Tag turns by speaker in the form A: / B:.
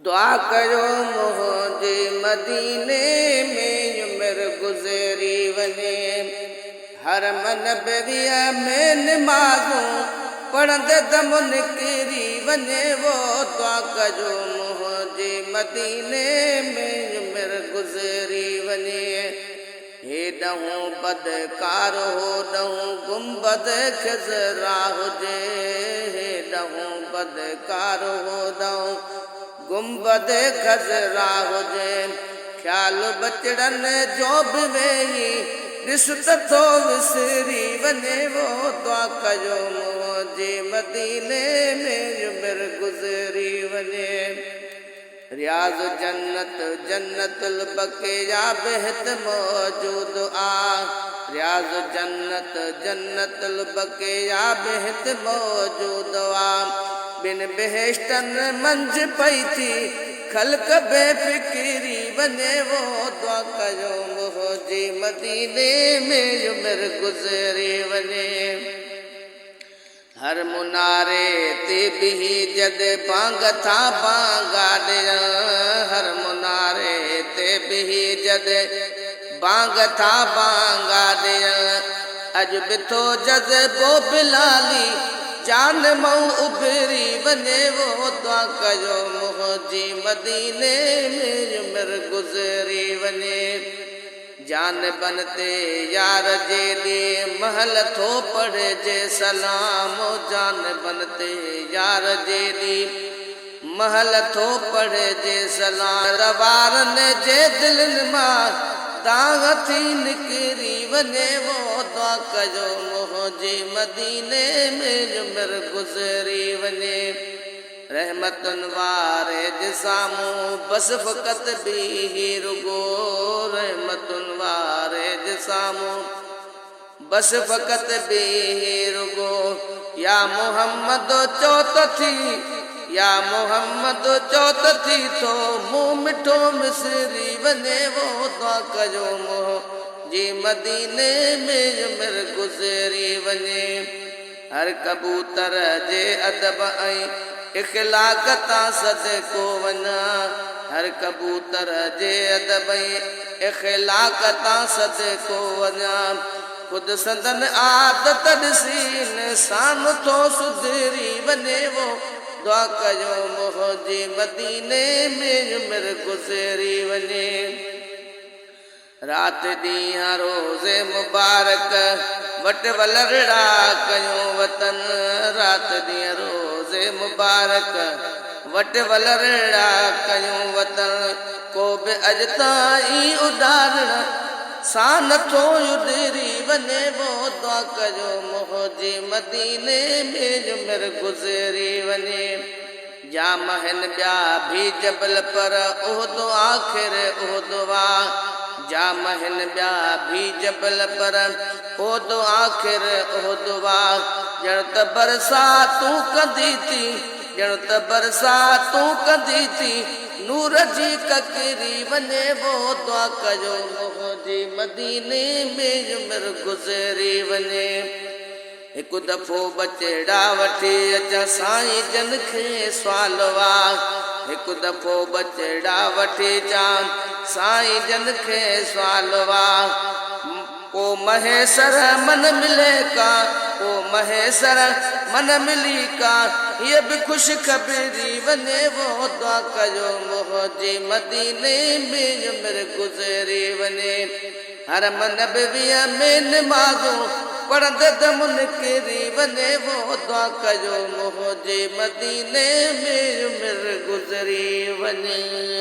A: दुआ कयो मुंहिंजे मदीने में उमिरि गुज़री वञे। हरम नबवीअ में निमाज़ूं पढ़ंदे दम निकिरी वञे वो। दुआ कयो मुंहिंजे मदीने में उमिरि गुज़री वञे। हेॾहूं बदकार होॾहूं गुंबद खिज़रा हुजे। हेॾहूं बदकार होॾहूं गुंबद खज़रा हुजे। ख़्याल बचड़नि जो बि वेही ॾिस त थो विसरी वञे वो। दुआ कयो मुंहिंजे मदीने में उमिरि गुज़री वञे। रियाज़ जन्नत जन्नतुल बक़िया बेहत मौजूद आ। रियाज़ जन्नत जन्नतुल बक़िया बेहत मौजूद आ। बिन बेहेश्तनि मंझि पई थी ख़ल्क़ बेफ़िक्री वञे वो। दुआ कयो मुंहिंजे मदीने में उमिरि गुज़री वञे। हर मुनारे ते बिही जद बांग था बांगा ॾियण। हर मुनारे ते बिही जद बांग था बांगा ॾियण। अॼु बि थो जज़्बो बिलाली जान मऊं उभरी वञे वो। दुआ कयो मुंहिंजे मदीने में उमिरि गुज़री वञे। जान बन ते यार जे ॾे महल थो पढ़जे सलाम। जान बन ते यार जे ॾे महल थो पढ़जे सलाम। रवारनि जे दिलनि मां दाग़ थी निकिरी वञे वो। दुआ कयो मुंहिंजे मदीने में उमिरि गुज़री वञे। रहमतुनि वारे जे साम्हूं बस फ़क़त बीही रुगो। रहमतुनि वारे जे साम्हूं बस फ़क़त बीही रुगो। या मोहम्मद चओ त थी या मोहम्मद चओ त थी थो मुंहुं मिठो मिसरी वञे वो। दुआ कयो मुंहिंजे मदीने में उमिरि गुज़री वञे। हर कबूतर जे अदब ऐं इख़लाक़ तां सदको वञा। हर कबूतर जे अदब ऐं इख़लाक़ तां सदको वञा। ख़ुदि संदन आदत ॾिसी इंसान थो सुधरी वञे वो। दुआ कयो मुंहिंजे मदीने में उमिरि गुज़री वञे। राति ॾींहुं रोज़े मुबारक वटि वलरड़ा कयूं वतन। राति ॾींहुं रोज़े मुबारक वटि वलरड़ा कयूं वतन। को बि अॼु ताईं उॾारण सां नथो उॾरी वञे वो। दुआ कयो मुंहिंजे मदीने में उमिरि गुज़री वञे। जाम आहिनि ॿिया भी जबल पर उहिदो आख़िर उहिदो आ। जाम आहिनि ॿिया भी जबल पर उहिदो आख़िर उहिदो आ। ॼण त बरसातूं कंदी थी ॼण त बरसातूं कंदी थी नूर जी ककरी वञे वो। दुआ कयो मुंहिंजे मदीने में उमिरि गुज़री वञे। हिकु दफ़ो बचड़ा वठी अचां साईं जन खे सुवालो आ। हिकु दफ़ो बचड़ा वठी अचां साईं जन खे सुवालो आ। को महेसर मन मिले का को महेसर मन मिली का ये बि ख़ुशि ख़बरी वञे वो। दुआ कयो मुंहिंजे मदीने में उमिरि गुज़री वञे। हरम नबवीअ में निमाज़ूं पढ़ंदे दम निकिरी वञे वो। दुआ कयो मुंहिंजे मदीने में उमिरि गुज़री वञे।